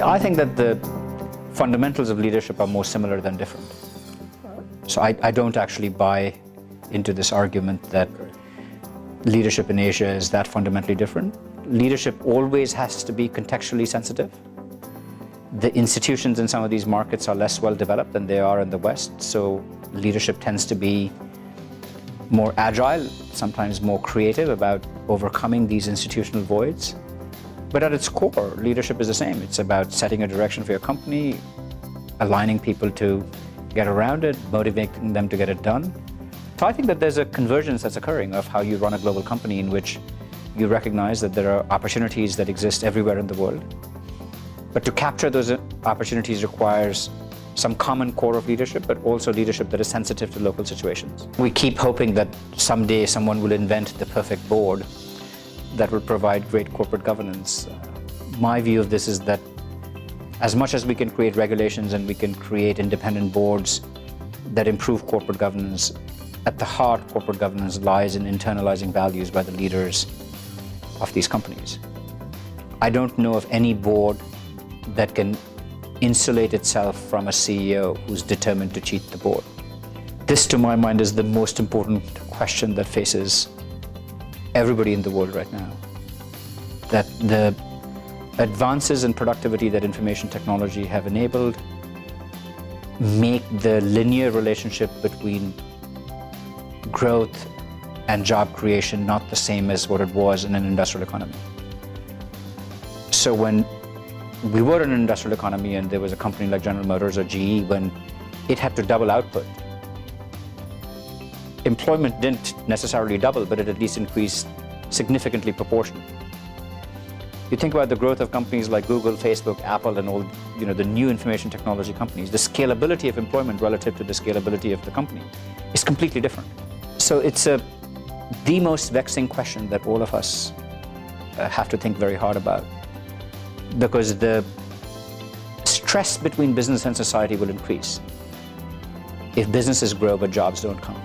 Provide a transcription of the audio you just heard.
I think that the fundamentals of leadership are more similar than different. So I don't actually buy into this argument that leadership in Asia is that fundamentally different. Leadership always has to be contextually sensitive. The institutions in some of these markets are less well developed than they are in the West, so leadership tends to be more agile, sometimes more creative about overcoming these institutional voids. But at its core, leadership is the same. It's about setting a direction for your company, aligning people to get around it, motivating them to get it done. So I think that there's a convergence that's occurring of how you run a global company in which you recognize that there are opportunities that exist everywhere in the world. But to capture those opportunities requires some common core of leadership, but also leadership that is sensitive to local situations. We keep hoping that someday someone will invent the perfect board that will provide great corporate governance. My view of this is that as much as we can create regulations and we can create independent boards that improve corporate governance, at the heart, corporate governance lies in internalizing values by the leaders of these companies. I don't know of any board that can insulate itself from a CEO who's determined to cheat the board. This, to my mind, is the most important question that faces everybody in the world right now. That the advances in productivity that information technology have enabled make the linear relationship between growth and job creation not the same as what it was in an industrial economy. So when we were in an industrial economy and there was a company like General Motors or GE, when it had to double output, employment didn't necessarily double, but it at least increased significantly proportionally. You think about the growth of companies like Google, Facebook, Apple, and all the new information technology companies, the scalability of employment relative to the scalability of the company is completely different. So it's the most vexing question that all of us have to think very hard about, because the stress between business and society will increase if businesses grow but jobs don't come.